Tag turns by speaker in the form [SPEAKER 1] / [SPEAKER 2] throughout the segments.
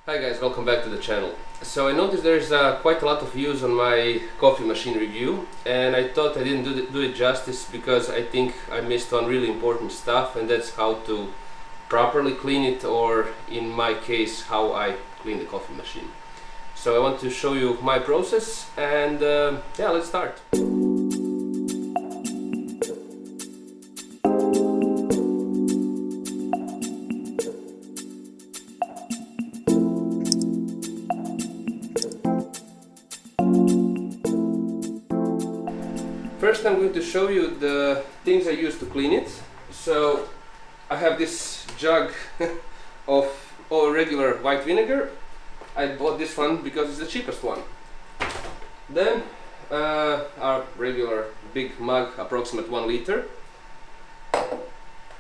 [SPEAKER 1] Hi guys, welcome back to the channel. So I noticed there's quite a lot of views on my coffee machine review, and I thought I didn't do it justice because I think I missed on really important stuff, and that's how to properly clean it, or in my case how I clean the coffee machine. So I want to show you my process, and yeah, let's start. First I'm going to show you the things I use to clean it. So I have this jug of regular white vinegar. I bought this one because it's the cheapest one. Then our regular big mug, approximate 1 liter.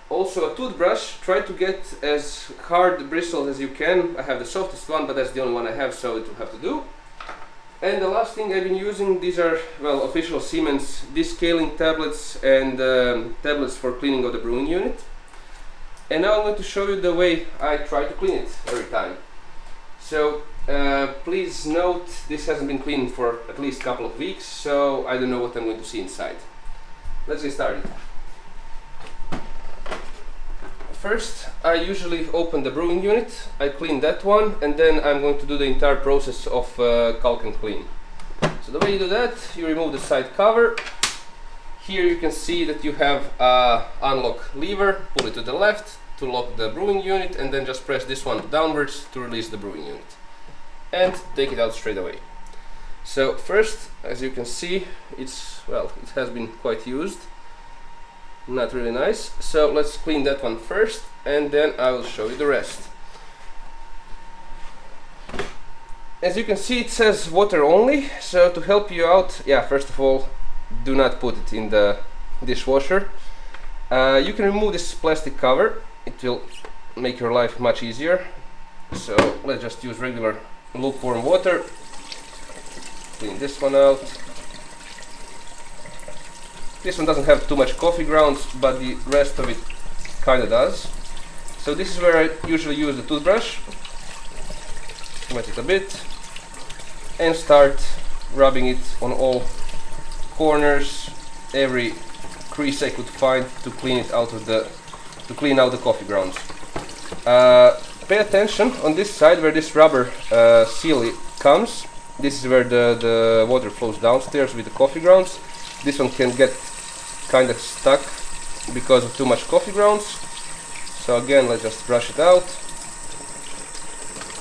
[SPEAKER 1] Also a toothbrush. Try to get as hard bristles as you can. I have the softest one, but that's the only one I have, so it will have to do. And the last thing I've been using, these are, well, official Siemens descaling tablets and tablets for cleaning of the brewing unit. And now I'm going to show you the way I try to clean it every time. So please note, this hasn't been cleaned for at least a couple of weeks, so I don't know what I'm going to see inside. Let's get started. First, I usually open the brewing unit, I clean that one, and then I'm going to do the entire process of Calc and clean. So the way you do that, you remove the side cover. Here you can see that you have a unlock lever, pull it to the left to lock the brewing unit, and then just press this one downwards to release the brewing unit. And take it out straight away. So first, as you can see, it has been quite used. Not really nice, so let's clean that one first, and then I will show you the rest. As you can see, it says water only, so to help you out, yeah, first of all, do not put it in the dishwasher. You can remove this plastic cover, it will make your life much easier. So let's just use regular lukewarm water, clean this one out. This one doesn't have too much coffee grounds, but the rest of it kinda does. So this is where I usually use the toothbrush. Wet it a bit and start rubbing it on all corners, every crease I could find to clean it out of to clean out the coffee grounds. Pay attention on this side where this rubber seal comes. This is where the water flows downstairs with the coffee grounds. This one can get kind of stuck because of too much coffee grounds. So again, let's just brush it out.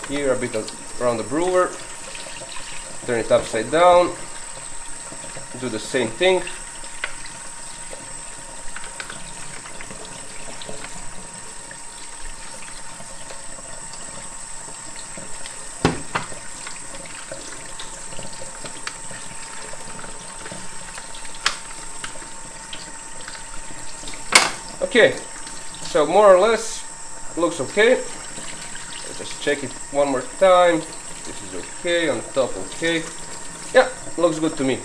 [SPEAKER 1] Here a bit around the brewer. Turn it upside down. Do the same thing. Okay, so more or less looks okay. Let's just check it one more time. This is okay, on the top okay. Yeah, looks good to me.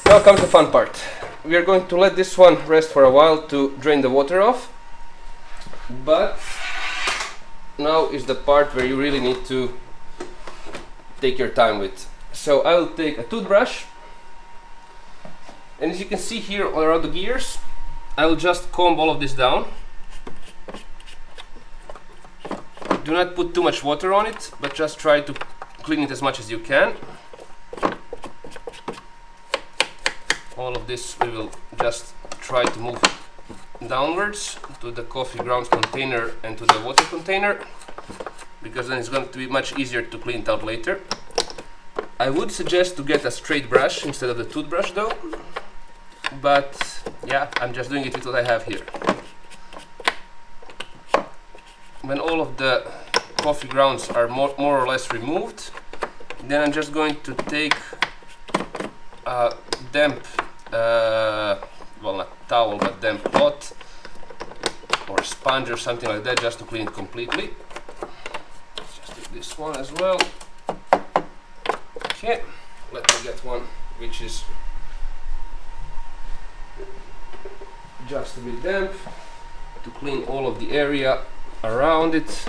[SPEAKER 1] Now comes the fun part. We are going to let this one rest for a while to drain the water off. But now is the part where you really need to take your time with. So I will take a toothbrush, and as you can see here around the gears, I will just comb all of this down. Do not put too much water on it, but just try to clean it as much as you can. All of this we will just try to move downwards to the coffee grounds container and to the water container, because then it's going to be much easier to clean it out later. I would suggest to get a straight brush instead of the toothbrush though. But yeah, I'm just doing it with what I have here. When all of the coffee grounds are more or less removed, then I'm just going to take a damp, well, not towel, but damp cloth or sponge or something like that, just to clean it completely. Let's just take this one as well. Okay, let me get one which is just a bit damp to clean all of the area around it.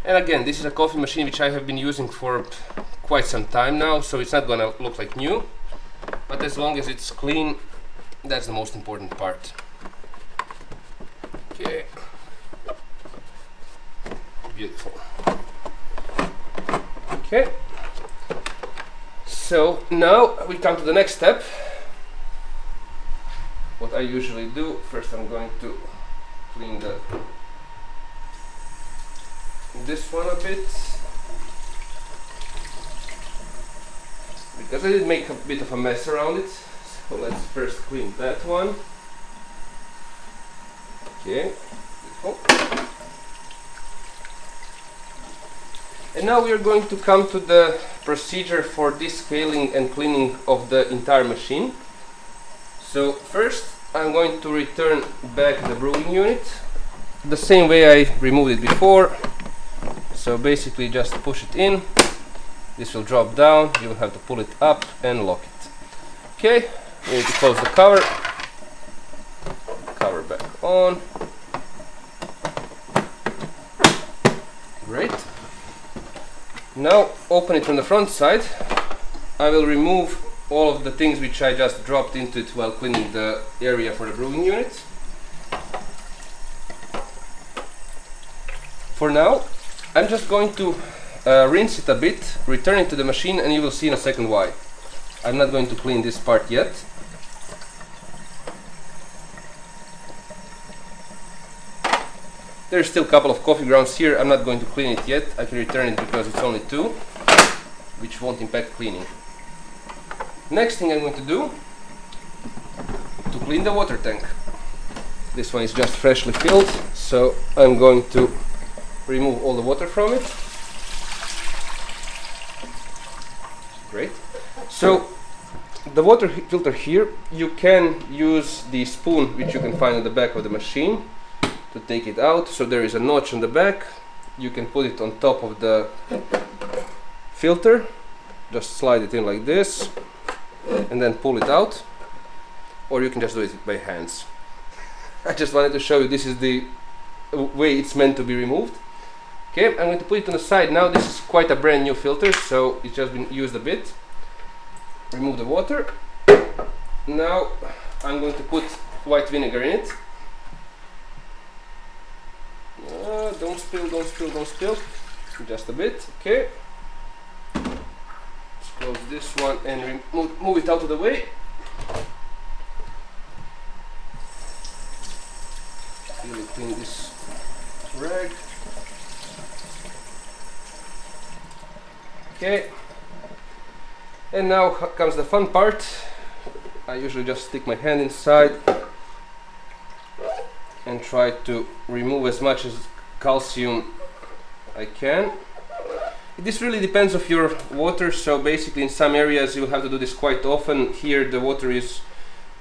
[SPEAKER 1] And again, this is a coffee machine which I have been using for quite some time now, so it's not gonna look like new, but as long as it's clean, that's the most important part. Okay, beautiful. Okay, so now we come to the next step. What I usually do, first I'm going to clean this one a bit, because I did make a bit of a mess around it. So let's first clean that one. Okay, beautiful. And now we are going to come to the procedure for descaling and cleaning of the entire machine. So first I'm going to return back the brewing unit the same way I removed it before. So basically just push it in, this will drop down, you will have to pull it up and lock it. Okay, we need to close the cover back on. Great. Now open it from the front side. I will remove all of the things which I just dropped into it while cleaning the area for the brewing unit. For now, I'm just going to rinse it a bit, return it to the machine, and you will see in a second why. I'm not going to clean this part yet. There's still a couple of coffee grounds here. I'm not going to clean it yet. I can return it because it's only 2, which won't impact cleaning. Next thing I'm going to do to clean the water tank. This one is just freshly filled, so I'm going to remove all the water from it. Great. So the water filter here, you can use the spoon which you can find on the back of the machine to take it out. So there is a notch on the back. You can put it on top of the filter, just slide it in like this and then pull it out, or you can just do it by hands. I just wanted to show you this is the way it's meant to be removed. Okay, I'm going to put it on the side now. This is quite a brand new filter, so it's just been used a bit. Remove the water. Now I'm going to put white vinegar in it. Don't spill, don't spill, don't spill. Just a bit, okay. Let's close this one and move it out of the way. Really clean this rag. Okay, and now comes the fun part. I usually just stick my hand inside and try to remove as much as calcium I can. This really depends on your water, so basically in some areas you'll have to do this quite often. Here the water is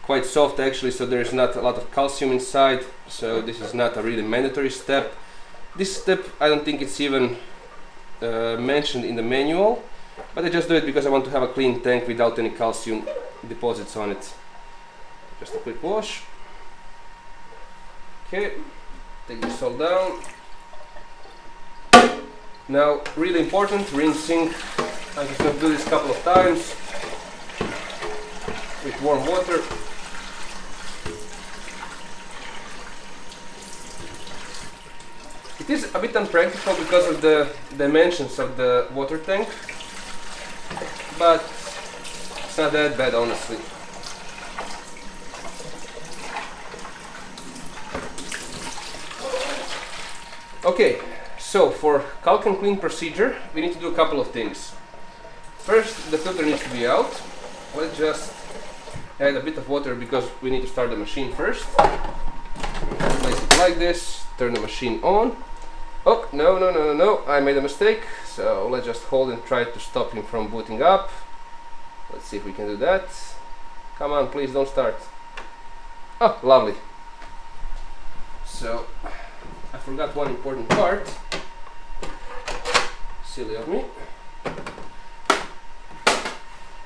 [SPEAKER 1] quite soft actually, so there is not a lot of calcium inside, so this is not a really mandatory step. This step I don't think it's even mentioned in the manual, but I just do it because I want to have a clean tank without any calcium deposits on it. Just a quick wash. Okay, take this all down. Now, really important, rinsing. I'm just going to do this a couple of times with warm water. It is a bit unpractical because of the dimensions of the water tank, but it's not that bad honestly. Okay, so for Calc and clean procedure we need to do a couple of things. First, the filter needs to be out. Let's just add a bit of water because we need to start the machine first. Place it like this, turn the machine on. Oh, no, I made a mistake. So let's just hold and try to stop him from booting up. Let's see if we can do that. Come on, please don't start. Oh, lovely. So, I forgot one important part. Silly of me.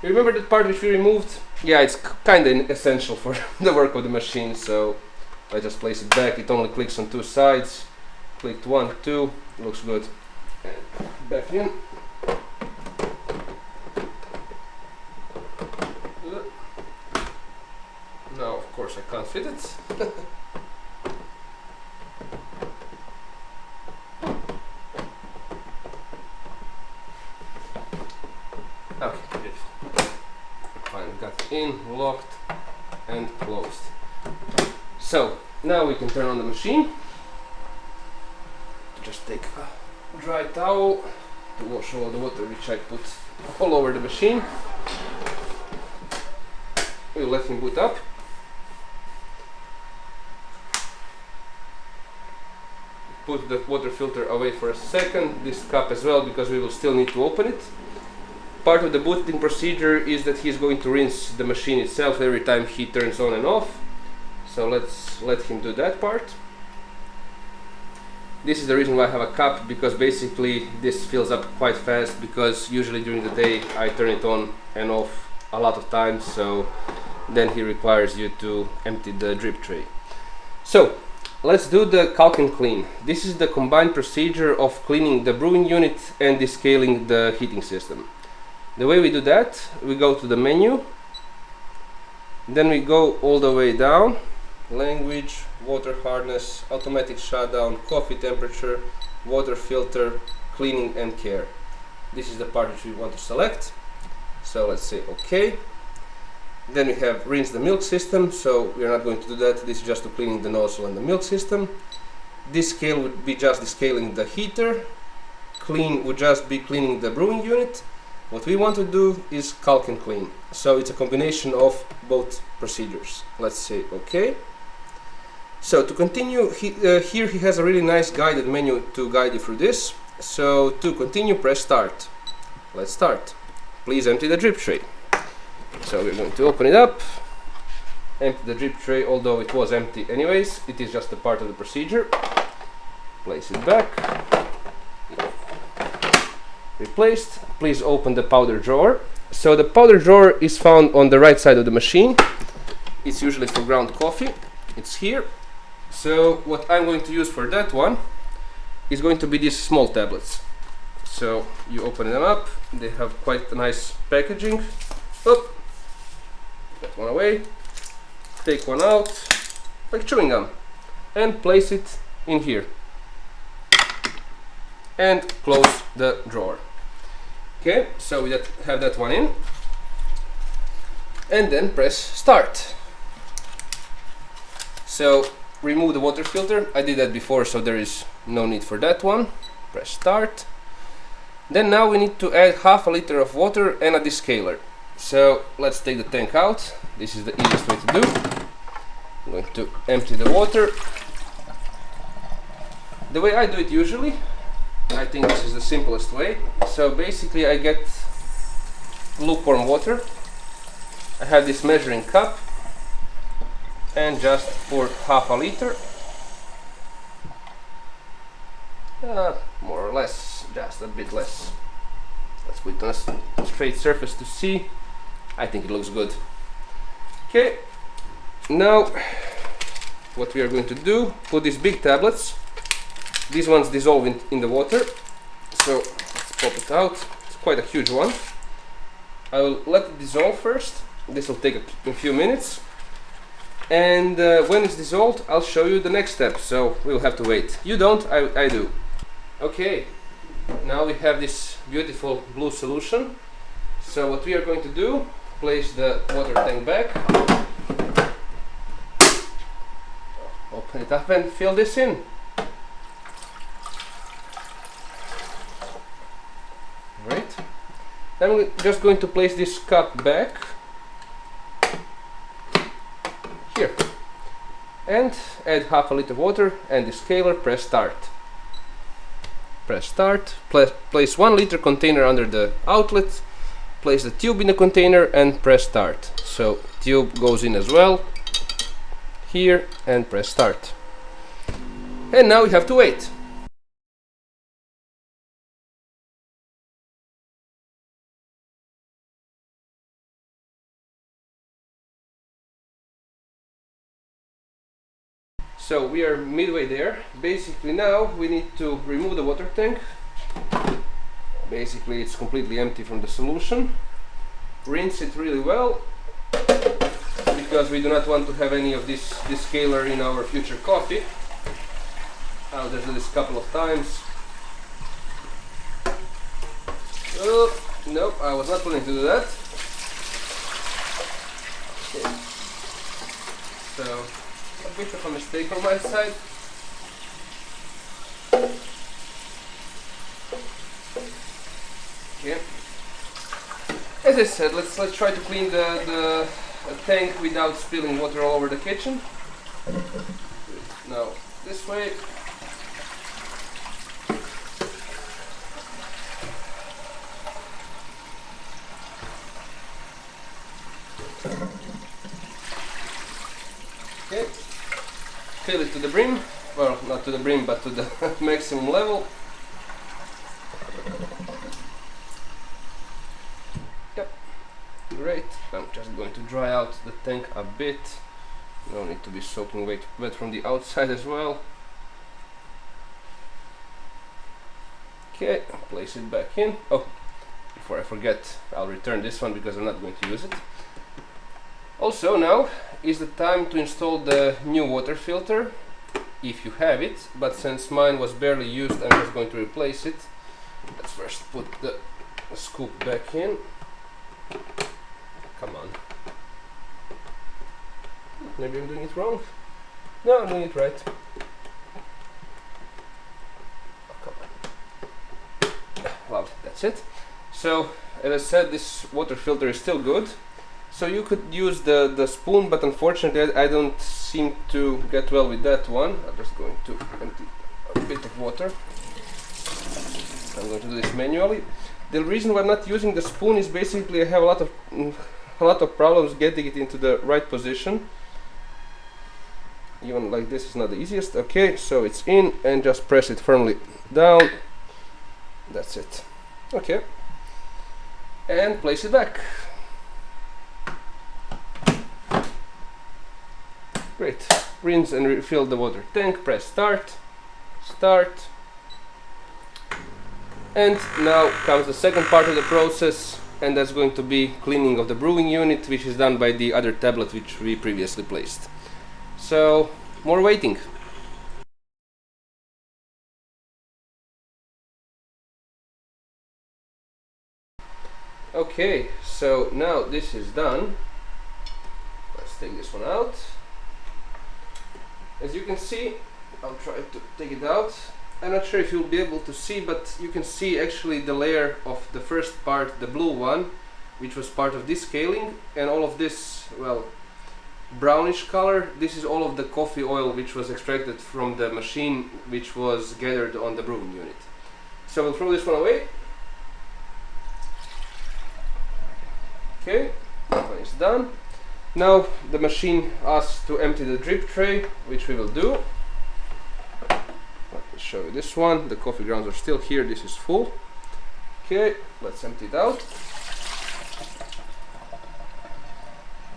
[SPEAKER 1] You remember that part which we removed? Yeah, it's kinda essential for the work of the machine, so I just place it back. It only clicks on 2 sides. Clicked 1, 2, looks good. and back in. Now of course I can't fit it. Okay, beautiful. Fine, got it in, locked and closed. So now we can turn on the machine. Just take a dry towel to wash all the water which I put all over the machine. We'll let him boot up. Put the water filter away for a second, this cup as well, because we will still need to open it. Part of the booting procedure is that he's going to rinse the machine itself every time he turns on and off. So let's let him do that part. This is the reason why I have a cup, because basically this fills up quite fast, because usually during the day I turn it on and off a lot of times, so then he requires you to empty the drip tray. So let's do the Calc and clean. This is the combined procedure of cleaning the brewing unit and descaling the heating system. The way we do that, we go to the menu, then we go all the way down, language, water hardness, automatic shutdown, coffee temperature, water filter, cleaning and care. This is the part which we want to select. So let's say OK. Then we have rinse the milk system, so we are not going to do that. This is just to cleaning the nozzle and the milk system. Descale would be just descaling the heater. Clean would just be cleaning the brewing unit. What we want to do is Calc and clean. So it's a combination of both procedures. Let's say OK. So to continue, here he has a really nice guided menu to guide you through this. So to continue, press start. Let's start. Please empty the drip tray. So we're going to open it up, empty the drip tray, although it was empty anyways, it is just a part of the procedure. Place it back. Replaced. Please open the powder drawer. So the powder drawer is found on the right side of the machine. It's usually for ground coffee. It's here. So what I'm going to use for that one is going to be these small tablets. So you open them up, they have quite a nice packaging. Oop. Get one away, take one out, like chewing gum, and place it in here. And close the drawer. Okay, so we have that one in. And then press start. So remove the water filter. I did that before, so there is no need for that one. Press start. Then now we need to add half a liter of water and a descaler. So let's take the tank out. This is the easiest way to do. I'm going to empty the water. The way I do it usually, I think this is the simplest way. So basically I get lukewarm water. I have this measuring cup and just pour half a liter. More or less, just a bit less. Let's put it on a straight surface to see. I think it looks good. Okay, now what we are going to do, put these big tablets. These ones dissolve in the water. So let's pop it out. It's quite a huge one. I will let it dissolve first. This will take a few minutes. And when it's dissolved, I'll show you the next step. So we'll have to wait. You don't, I do. Okay, now we have this beautiful blue solution. So what we are going to do, place the water tank back, open it up and fill this in. Right. Then we're just going to place this cup back here and add half a liter of water and the scaler. Press start. Press start, place 1 liter container under the outlet, place the tube in the container and press start. So tube goes in as well, here, and press start. And now we have to wait. So we are midway there. Basically now we need to remove the water tank. Basically it's completely empty from the solution. Rinse it really well, because we do not want to have any of this scaler in our future coffee. I'll just do this a couple of times. Oh, nope, I was not planning to do that. Okay. So, a bit of a mistake on my side. Okay. As I said, let's try to clean the tank without spilling water all over the kitchen. Now, this way. Okay, fill it to the brim, well, not to the brim, but to the maximum level. Yep, great. I'm just going to dry out the tank a bit. No need to be soaking wet from the outside as well. Okay, place it back in. Oh, before I forget, I'll return this one because I'm not going to use it. Also, now is the time to install the new water filter, if you have it, but since mine was barely used, I'm just going to replace it. Let's first put the scoop back in. Come on. Maybe I'm doing it wrong. No, I'm doing it right. Oh, come on. Lovely, that's it. So, as I said, this water filter is still good. So you could use the spoon, but unfortunately I don't seem to get well with that one. I'm just going to empty a bit of water. I'm going to do this manually. The reason why I'm not using the spoon is basically I have a lot of problems getting it into the right position. Even like this is not the easiest. Okay, so it's in, and just press it firmly down. That's it. Okay, and place it back. Great. Rinse and refill the water tank. Press start. Start. And now comes the second part of the process, and that's going to be cleaning of the brewing unit, which is done by the other tablet which we previously placed. So, more waiting. Okay, so now this is done. Let's take this one out. As you can see, I'll try to take it out. I'm not sure if you'll be able to see, but you can see actually the layer of the first part, the blue one, which was part of this scaling, and all of this, well, brownish color. This is all of the coffee oil which was extracted from the machine, which was gathered on the brewing unit. So we'll throw this one away. Okay, that one is done. Now the machine asks to empty the drip tray, which we will do. Let me show you this one. The coffee grounds are still here. This is full. Okay, let's empty it out.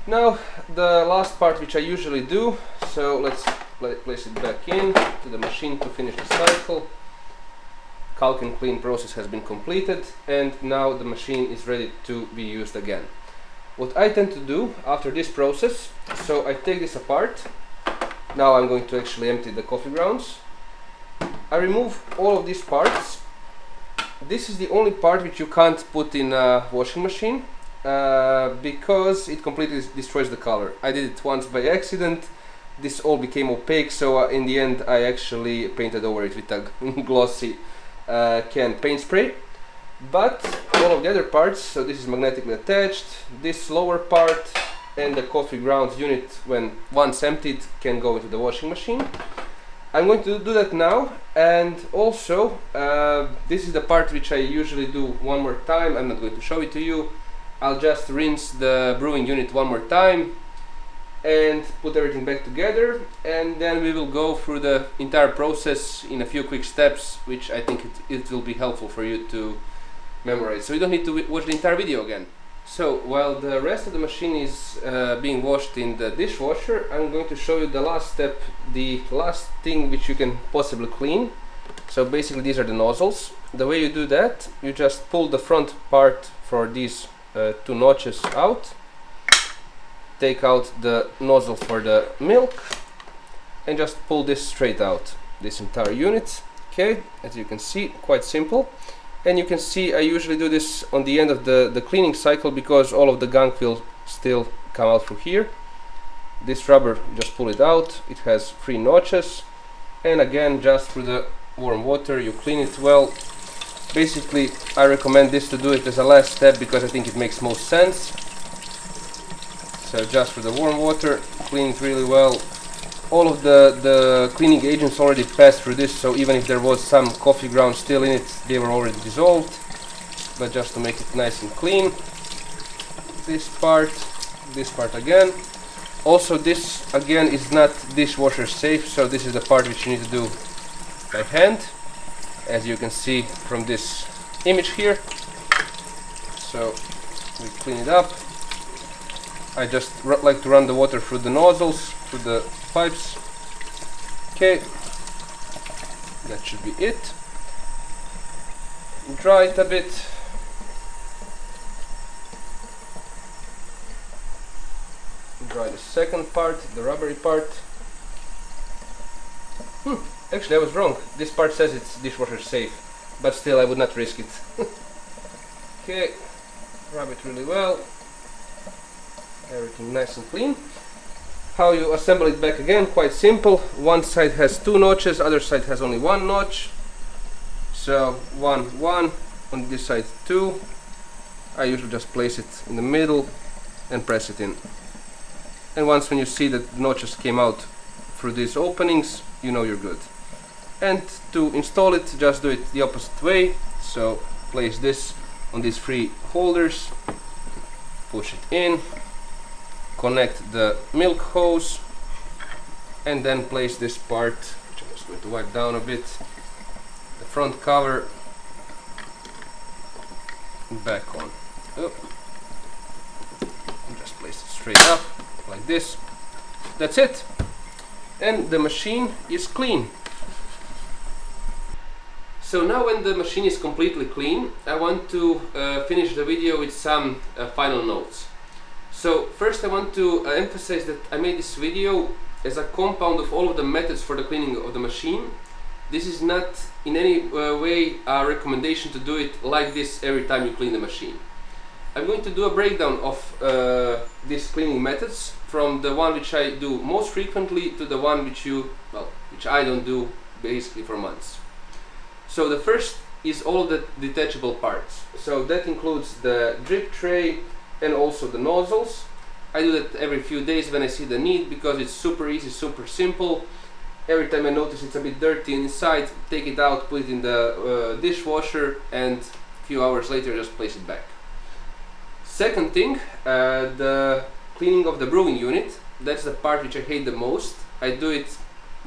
[SPEAKER 1] Now the last part, which I usually do, so let's place it back in to the machine to finish the cycle. Calc and clean process has been completed, and now the machine is ready to be used again. What I tend to do after this process, so I take this apart. Now I'm going to actually empty the coffee grounds. I remove all of these parts. This is the only part which you can't put in a washing machine because it completely destroys the color. I did it once by accident. This all became opaque, so in the end I actually painted over it with a glossy can paint spray. But all of the other parts, so this is magnetically attached, this lower part and the coffee grounds unit, when once emptied, can go into the washing machine. I'm going to do that now, and also this is the part which I usually do one more time. I'm not going to show it to you. I'll just rinse the brewing unit one more time and put everything back together, and then we will go through the entire process in a few quick steps, which I think it will be helpful for you to memorize, so you don't need to watch the entire video again. So while the rest of the machine is being washed in the dishwasher, I'm going to show you the last step, the last thing which you can possibly clean, So basically these are the nozzles. The way you do that, you just pull the front part for these two notches out, take out the nozzle for the milk, and just pull this straight out, this entire unit. Okay, as you can see, quite simple. And you can see I usually do this on the end of the cleaning cycle, because all of the gunk will still come out through here. This rubber, you just pull it out, it has 3 notches, and again just through the warm water you clean it well. Basically I recommend this to do it as a last step, because I think it makes most sense. So just through the warm water, clean it really well. All of the cleaning agents already passed through this, so even if there was some coffee grounds still in it, they were already dissolved. But just to make it nice and clean, this part again. Also, this again is not dishwasher safe, so this is the part which you need to do by hand, as you can see from this image here. So we clean it up. I just like to run the water through the nozzles, through the pipes. Okay, that should be it. Dry it a bit. Dry the second part, the rubbery part. Actually I was wrong. This part says it's dishwasher safe, but still I would not risk it. Okay, rub it really well. Everything nice and clean. How you assemble it back again, quite simple. One side has 2 notches, other side has only 1 notch. So 1, 1, on this side 2. I usually just place it in the middle and press it in. And once when you see that the notches came out through these openings, you know you're good. And to install it, just do it the opposite way. So place this on these 3 holders, push it in, connect the milk hose, and then place this part, which I'm just going to wipe down a bit, the front cover back on. Oh. And just place it straight up like this. That's it, and the machine is clean. So now when the machine is completely clean, I want to finish the video with some final notes. So first I want to emphasize that I made this video as a compound of all of the methods for the cleaning of the machine. This is not in any way a recommendation to do it like this every time you clean the machine. I'm going to do a breakdown of these cleaning methods, from the one which I do most frequently to the one which I don't do basically for months. So the first is all of the detachable parts. So that includes the drip tray and also the nozzles. I do that every few days when I see the need, because it's super easy, super simple. Every time I notice it's a bit dirty inside, take it out, put it in the dishwasher, and a few hours later just place it back. Second thing, the cleaning of the brewing unit. That's the part which I hate the most. I do it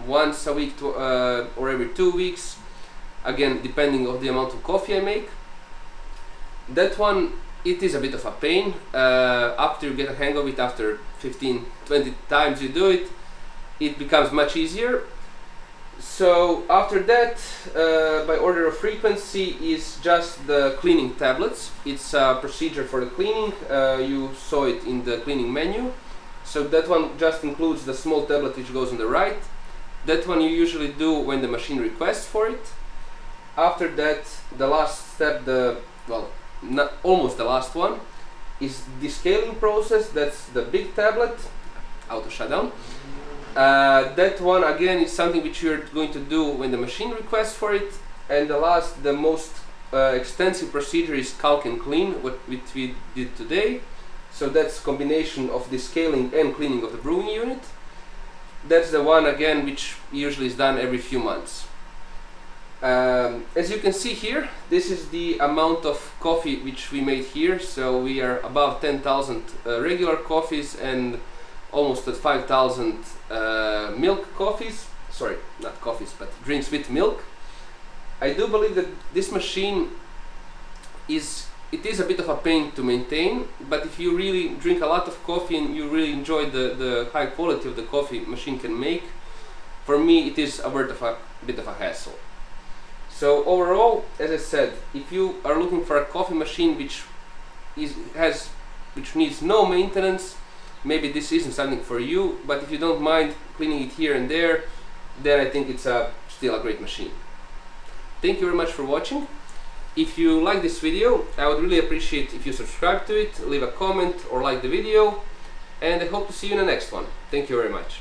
[SPEAKER 1] once a week or every 2 weeks, again depending on the amount of coffee I make. That one, it is a bit of a pain. After you get a hang of it, after 15-20 times you do it, it becomes much easier. So after that, by order of frequency, is just the cleaning tablets. It's a procedure for the cleaning. You saw it in the cleaning menu. So that one just includes the small tablet which goes on the right. That one you usually do when the machine requests for it. After that, the last step, almost the last one, is the scaling process. That's the big tablet, auto shutdown. That one again is something which you're going to do when the machine requests for it. And the most extensive procedure is Calc and clean, which we did today. So that's combination of the scaling and cleaning of the brewing unit. That's the one again which usually is done every few months. As you can see here, this is the amount of coffee which we made here. So we are above 10,000 regular coffees and almost at 5,000 milk coffees. Sorry, not coffees, but drinks with milk. I do believe that this machine is a bit of a pain to maintain, but if you really drink a lot of coffee and you really enjoy the high quality of the coffee machine can make, for me it is a bit of a hassle. So overall, as I said, if you are looking for a coffee machine which needs no maintenance, maybe this isn't something for you. But if you don't mind cleaning it here and there, then I think it's still a great machine. Thank you very much for watching. If you like this video, I would really appreciate if you subscribe to it, leave a comment or like the video, and I hope to see you in the next one. Thank you very much.